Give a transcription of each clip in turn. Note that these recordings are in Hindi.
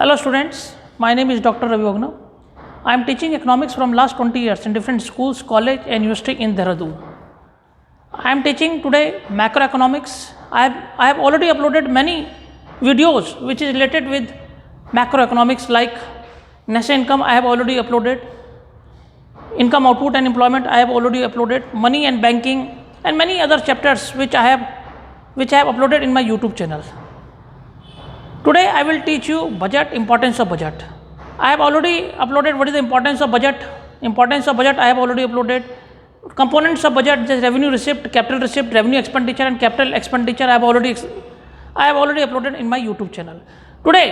Hello students, my name is Dr. Ravi Wagner. I am teaching economics from last 20 years in different schools, college and university in Dehradun. I am teaching today macroeconomics. I have already uploaded many videos which is related with macroeconomics like national income I have already uploaded, income output and employment I have already uploaded, money and banking and many other chapters which I have uploaded in my YouTube channel. Today I will teach you budget, importance of budget. I have already uploaded what is the importance of budget. Importance of budget I have already uploaded. Components of budget, just revenue receipt, capital receipt, revenue expenditure and capital expenditure I have already uploaded in my YouTube channel. Today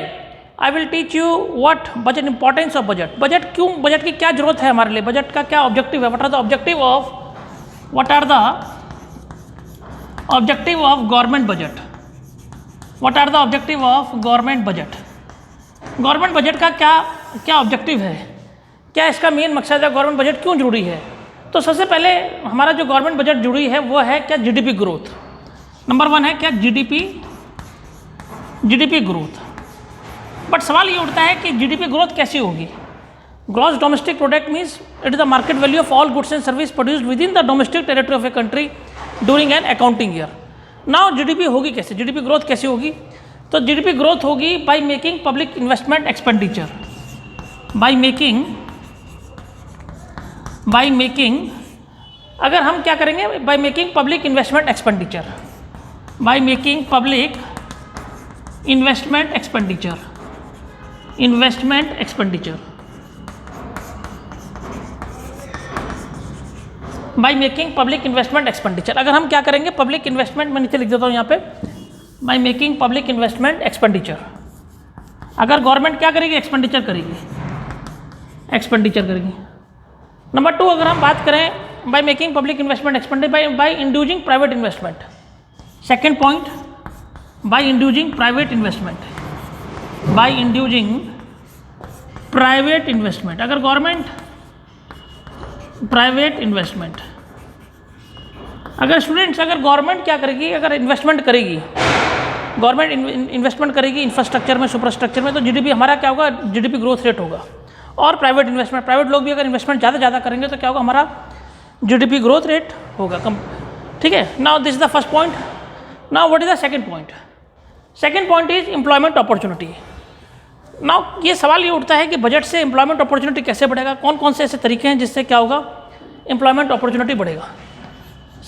I will teach you what budget, importance of budget. Budget क्यों, budget की क्या जरूरत है हमारे लिए, budget का क्या objective है, what are the objective of government budget. What are the objective of government budget? Government budget का क्या ऑब्जेक्टिव है, क्या इसका मेन मकसद है, गवर्नमेंट बजट क्यों जरूरी है। तो सबसे पहले हमारा जो गवर्नमेंट बजट जरूरी है वो है क्या, जीडीपी ग्रोथ। नंबर 1 है क्या, जीडीपी ग्रोथ। बट सवाल ये उठता है कि जीडीपी ग्रोथ कैसी होगी। Gross domestic product means it is the market value of all goods and service produced with in the domestic territory of a country during an accounting year. Now GDP होगी कैसे, जीडीपी ग्रोथ कैसी होगी। तो जीडीपी ग्रोथ होगी bye making public investment expenditure, by making अगर हम क्या करेंगे, bye making public investment expenditure, bye making public investment expenditure, bye making public investment expenditure. अगर हम क्या करेंगे, पब्लिक इन्वेस्टमेंट, मैं नीचे लिख देता हूँ यहाँ पे, bye making public investment expenditure. अगर गवर्नमेंट क्या करेगी, एक्सपेंडिचर करेगी। नंबर 2 अगर हम बात करें, by making public investment expenditure by inducing private investment. Second point, by inducing private investment. अगर गवर्नमेंट प्राइवेट इन्वेस्टमेंट, अगर स्टूडेंट्स, अगर गवर्नमेंट क्या करेगी, अगर इन्वेस्टमेंट करेगी, गवर्नमेंट इन्वेस्टमेंट करेगी इंफ्रास्ट्रक्चर में, सुपरस्ट्रक्चर में, तो जीडीपी हमारा क्या होगा, जीडीपी ग्रोथ रेट होगा। और प्राइवेट इन्वेस्टमेंट, प्राइवेट लोग भी अगर इन्वेस्टमेंट ज़्यादा करेंगे तो क्या होगा, हमारा जीडीपी ग्रोथ रेट होगा कम। ठीक है, now this is the first point. Now what is the second point. Second point is employment opportunity. Now ये सवाल ये उठता है कि बजट से एम्प्लॉयमेंट अपॉर्चुनिटी कैसे बढ़ेगा, कौन कौन से ऐसे तरीके हैं जिससे क्या होगा, एम्प्लॉयमेंट अपॉर्चुनिटी बढ़ेगा।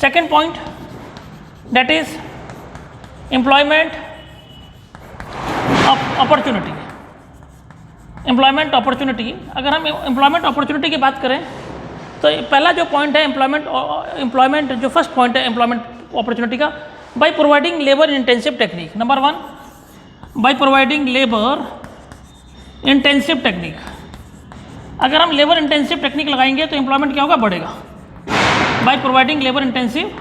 Second point that is employment opportunity. अगर हम एम्प्लॉयमेंट अपॉर्चुनिटी की बात करें तो पहला जो पॉइंट है एम्प्लॉयमेंट जो फर्स्ट पॉइंट है एम्प्लॉयमेंट अपॉर्चुनिटी का, by providing labour intensive technique. Number 1, by providing labour intensive technique. अगर हम लेबर इंटेंसिव टेक्निक लगाएंगे तो एम्प्लॉयमेंट क्या होगा, बढ़ेगा, by providing labour intensive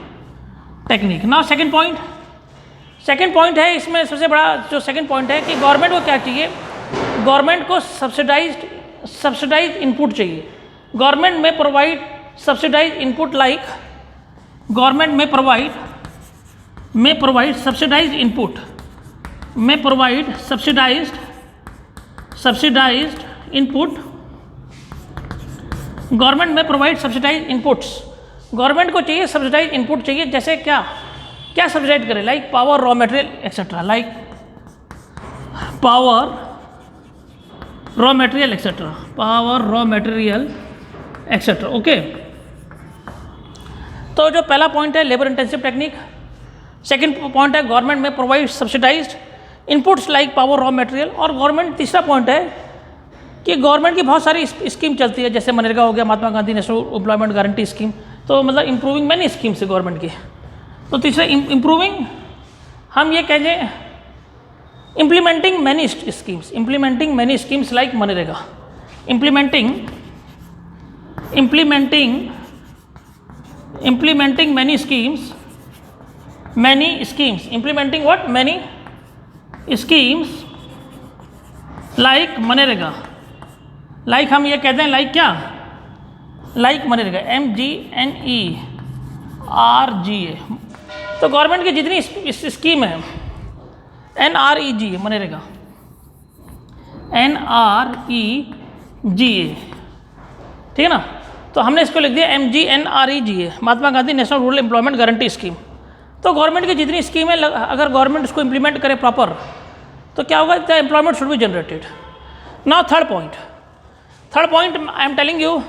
technique. Now second point है, इसमें सबसे बड़ा जो सेकंड पॉइंट है कि गवर्नमेंट को क्या चाहिए, गवर्नमेंट को सब्सिडाइज इनपुट चाहिए। गवर्नमेंट में provide subsidise input like, government में प्रोवाइड सब्सिडाइज इनपुट, में प्रोवाइड सब्सिडाइज्ड इनपुट। गवर्नमेंट में प्रोवाइड सब्सिडाइज इनपुट्स। गवर्नमेंट को चाहिए सब्सिडाइज इनपुट चाहिए, जैसे क्या सब्सिडाइज करे, like power, raw material etcetera, like power, raw material etcetera, okay. तो जो पहला पॉइंट है labour intensive technique, second point है गवर्नमेंट में provide subsidised inputs like power, raw material. और गवर्नमेंट, तीसरा पॉइंट है कि गवर्नमेंट की बहुत सारी स्कीम चलती है, जैसे मनरेगा हो गया, Mahatma Gandhi national employment guarantee scheme, तो मतलब इंप्रूविंग मैनी स्कीम्स है गवर्नमेंट की। तो तीसरा इंप्रूविंग, हम ये कहें इम्प्लीमेंटिंग मैनी स्कीम्स लाइक मनरेगा, implementing many schemes, implementing what, many schemes like मनरेगा, लाइक हम ये कहते हैं लाइक क्या, लाइक मनरेगा, MGNERGA। तो गवर्नमेंट की जितनी स्कीम है NREGA मनरेगा, NREGA, ठीक है ना। तो हमने इसको लिख दिया MGNREGA, Mahatma Gandhi national rural employment guarantee scheme. तो गवर्नमेंट की जितनी स्कीम है, अगर गवर्नमेंट इसको इम्प्लीमेंट करे प्रॉपर, तो क्या होगा, the employment should be generated. Now third point I am telling you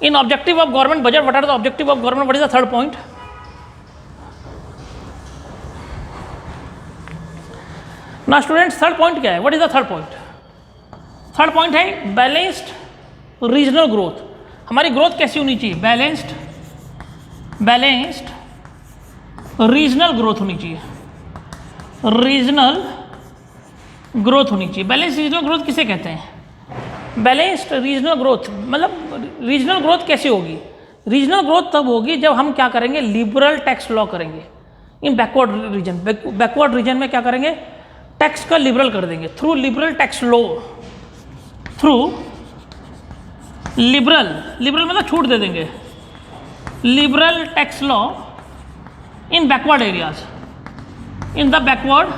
in objective of government budget, what are the objective of government, what is the third point. ना स्टूडेंट्स, थर्ड पॉइंट क्या है, what is the third point. Third point है बैलेंस्ड रीजनल ग्रोथ। हमारी ग्रोथ कैसी होनी चाहिए, बैलेंस्ड रीजनल ग्रोथ होनी चाहिए, रीजनल ग्रोथ होनी चाहिए। बैलेंस रीजनल ग्रोथ किसे कहते हैं, बैलेंस्ड रीजनल ग्रोथ मतलब रीजनल ग्रोथ कैसे होगी, रीजनल ग्रोथ तब होगी जब हम क्या करेंगे, लिबरल टैक्स लॉ करेंगे इन बैकवर्ड रीजन। बैकवर्ड रीजन में क्या करेंगे, टैक्स का लिबरल कर देंगे through liberal tax law, through liberal मतलब छूट दे देंगे, liberal tax law in backward areas, in the backward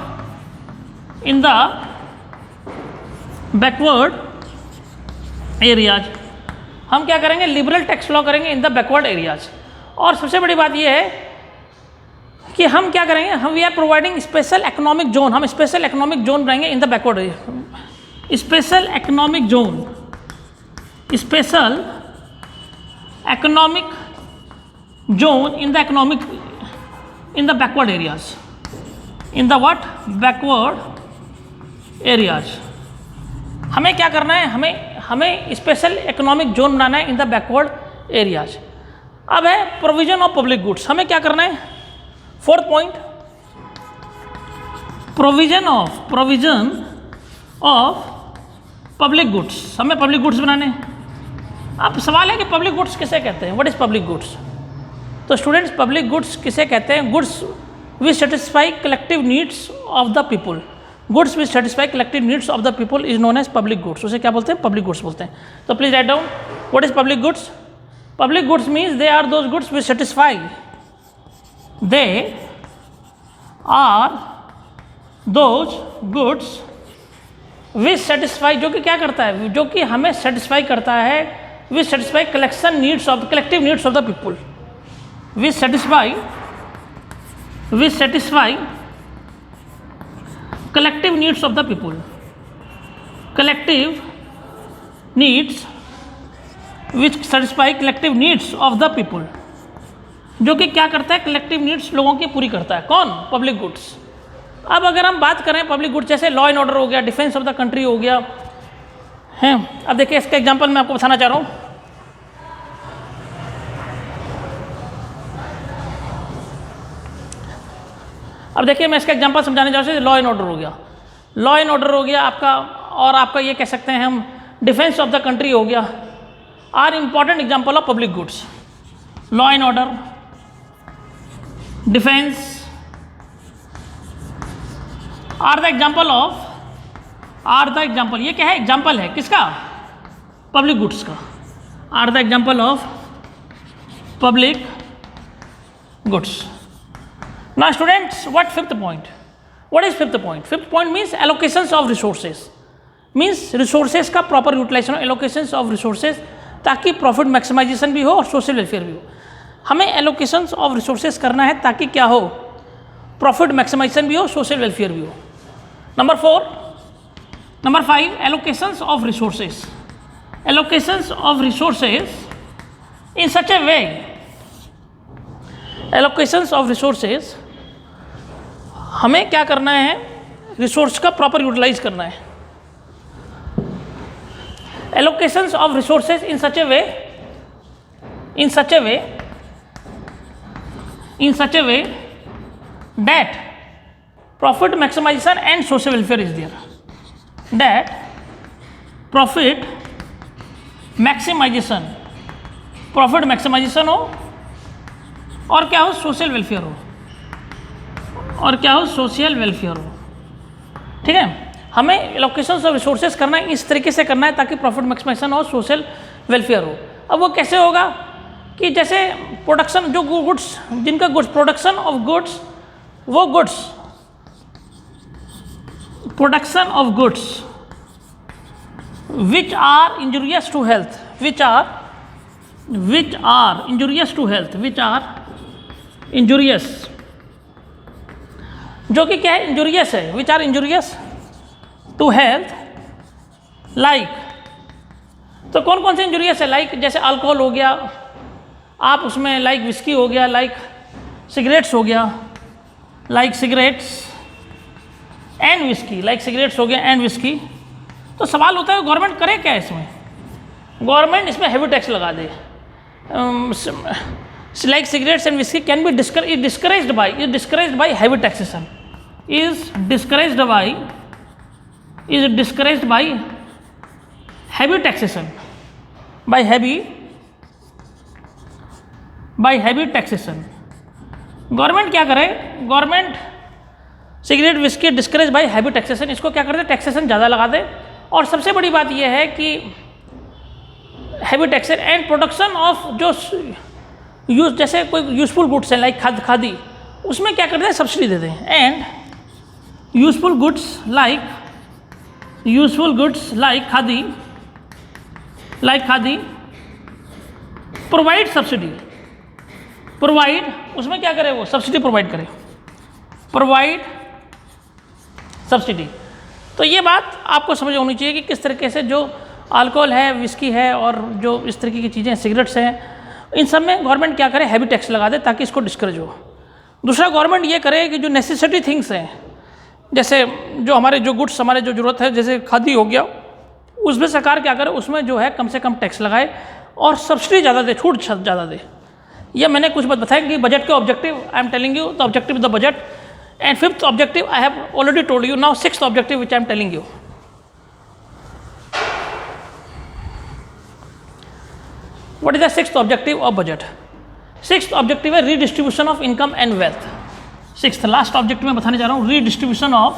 areas. हम क्या करेंगे, लिबरल टैक्स लॉ करेंगे इन द बैकवर्ड एरियाज। और सबसे बड़ी बात यह है कि हम क्या करेंगे, हम we are providing special economic zone, हम स्पेशल इकोनॉमिक जोन बनाएंगे in the backward area, special economic zone, special economic zone in the backward areas, in the what, backward areas. हमें क्या करना है, हमें स्पेशल इकोनॉमिक जोन बनाना है इन द बैकवर्ड एरियाज। अब है प्रोविजन ऑफ पब्लिक गुड्स, हमें क्या करना है, fourth point, provision of public goods. हमें पब्लिक गुड्स बनाने हैं। अब सवाल है कि पब्लिक गुड्स किसे कहते हैं, व्हाट इज पब्लिक गुड्स। तो स्टूडेंट्स, पब्लिक गुड्स किसे कहते हैं, goods which satisfy collective needs of the people, goods which satisfy collective needs of the people is known as public goods. उसे क्या बोलते हैं, पब्लिक गुड्स बोलते हैं। तो please write down what is public goods. Public goods means they are those goods which satisfy, they are those goods which satisfy, जो कि क्या करता है, जो कि हमें सेटिस्फाई करता है, विच satisfy collection needs of collective needs of the people, which satisfy collective needs of the people, collective needs which satisfy collective needs of the people, जो कि क्या करता है, कलेक्टिव नीड्स लोगों की पूरी करता है। कौन, पब्लिक गुड्स। अब अगर हम बात करें पब्लिक गुड्स, जैसे लॉ एंड ऑर्डर हो गया, डिफेंस ऑफ द कंट्री हो गया है। अब देखिए इसका एग्जांपल मैं आपको बताना चाह रहा हूँ। अब देखिए मैं इसका एग्जांपल समझाने जा रहा हूँ। लॉ एंड ऑर्डर हो गया, लॉ एंड ऑर्डर हो गया आपका, और आपका ये कह सकते हैं हम डिफेंस ऑफ द कंट्री हो गया, are important example of public goods. Law and order, defence are the example ये क्या है, एग्जांपल है किसका, पब्लिक गुड्स का, are the example of public goods. Now students, what fifth point? What is fifth point? Fifth point means allocations of resources. Means resources का proper utilization, allocations of resources, ताकि profit maximization भी हो और social welfare भी हो। हमें allocations of resources करना है ताकि क्या हो, profit maximization भी हो, social welfare भी हो। Number 5, allocations of resources. Allocations of resources in such a way, allocations of resources, हमें क्या करना है, रिसोर्स का प्रॉपर यूटिलाइज करना है। Allocations of resources in such a way that profit maximisation and social welfare is there, that profit maximisation हो और क्या हो, सोशल वेलफेयर हो, ठीक है। हमें एलोकेशंस ऑफ रिसोर्सेज करना है, इस तरीके से करना है ताकि प्रॉफिट मैक्सिमाइजेशन हो, सोशल वेलफेयर हो। अब वो कैसे होगा कि जैसे प्रोडक्शन, जो गुड्स, जिनका गुड्स, प्रोडक्शन ऑफ गुड्स, वो goods, production of goods which are injurious to health, which are injurious to health, which are injurious, जो कि क्या है, injurious है, which are injurious to health, like, तो कौन कौन से injurious है, like जैसे अल्कोहल हो गया, आप उसमें लाइक विस्की हो गया, लाइक सिगरेट्स हो गया, like cigarettes and whisky, like cigarettes हो गया एंड विस्की। तो सवाल होता है गवर्नमेंट करे क्या इसमें? गवर्नमेंट इसमें हैवी टैक्स लगा दे। Like cigarettes and whisky can be discouraged by heavy taxation, is discouraged by heavy taxation, by heavy taxation. Government क्या करे? Government cigarette whisky discourage by heavy taxation, इसको क्या करते? टैक्सेशन ज़्यादा लगा दे। और सबसे बड़ी बात यह है कि heavy taxation and production of जो यूज, जैसे कोई यूजफुल गुड्स है लाइक खादी, उसमें क्या करते हैं? सब्सिडी देते हैं। And useful goods like khadi provide subsidy, उसमें क्या करे? वो सब्सिडी प्रोवाइड करे, सब्सिडी। तो ये बात आपको समझ होनी चाहिए कि किस तरीके से जो अल्कोहल है, विस्की है और जो इस तरीके की चीज़ें, सिगरेट्स हैं, इन सब में गवर्नमेंट क्या करे? हैवी टैक्स लगा दे ताकि इसको डिस्करेज हो। दूसरा, गवर्नमेंट ये करे कि जो नेसेसिटी थिंग्स हैं, जैसे जो हमारे जो गुड्स, हमारे जो ज़रूरत है, जैसे खादी हो गया, उसमें सरकार क्या करे? उसमें जो है कम से कम टैक्स लगाए और सब्सिडी ज़्यादा दे, छूट ज़्यादा दे। यह मैंने कुछ बात बताया कि बजट के objective, I am telling you the objective of the budget, and fifth objective I have already told you, now sixth objective which I am telling you. What is the sixth objective of budget? Sixth objective है redistribution of income and wealth. Sixth, last objective मैं बताने जा रहा हूँ, redistribution of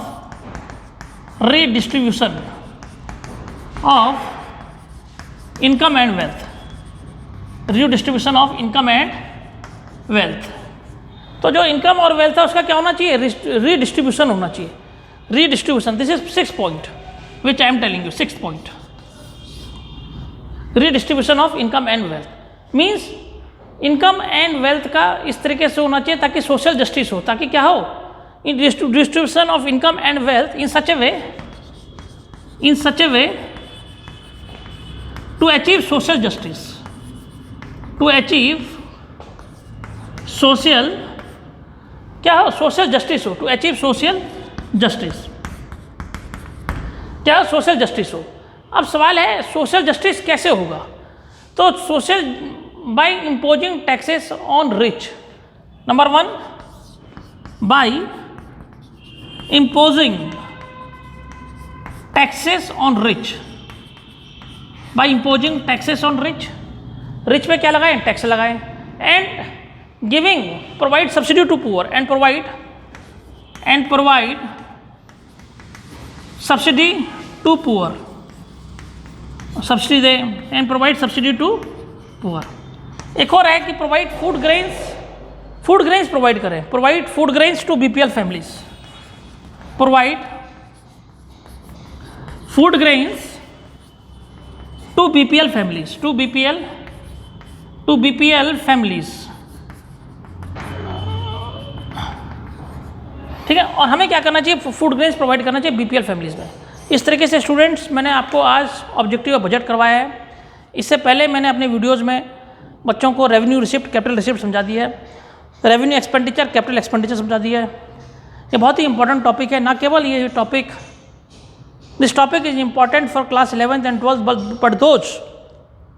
income and wealth. Redistribution of income and wealth. तो जो इनकम और वेल्थ है उसका क्या होना चाहिए? रीडिस्ट्रीब्यूशन होना चाहिए। Redistribution, this is six point which I am telling you. Six point, redistribution of income and wealth means income and wealth का इस तरीके से होना चाहिए ताकि सोशल जस्टिस हो, ताकि क्या हो? In distribution of income and wealth in such a way to achieve social justice, to achieve social, क्या हो? सोशल जस्टिस हो, टू अचीव सोशल जस्टिस, क्या सोशल जस्टिस हो। अब सवाल है सोशल जस्टिस कैसे होगा? तो social by imposing taxes on rich, number one, by imposing taxes on rich, by imposing taxes on rich, rich पे क्या लगाएं? टैक्स लगाएं। And giving, provide subsidy to poor, and provide subsidy to poor, subsidy दे and provide subsidy to poor. एक और है कि प्रोवाइड फूड ग्रेन्स प्रोवाइड करें, provide food grains to BPL families, provide food grains to BPL families, to BPL families, ठीक है। और हमें क्या करना चाहिए? फूड ग्रेन्स प्रोवाइड करना चाहिए बीपीएल फैमिलीज में। इस तरीके से स्टूडेंट्स मैंने आपको आज ऑब्जेक्टिव ऑफ बजट करवाया है। इससे पहले मैंने अपने वीडियोस में बच्चों को रेवेन्यू रिसिप्ट, कैपिटल रिसिप्ट समझा दिया है, रेवेन्यू एक्सपेंडिचर, कैपिटल एक्सपेंडिचर समझा दिया है। ये बहुत ही इंपॉर्टेंट टॉपिक है। ना केवल ये topic, this topic is important for class 11th and 12th, but those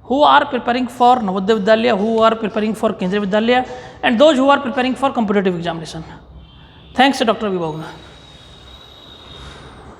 who are preparing for Navodaya Vidyalaya, who are preparing for Kendriya Vidyalaya, and those who are preparing for competitive examination. Thanks, Dr. Vibhogna.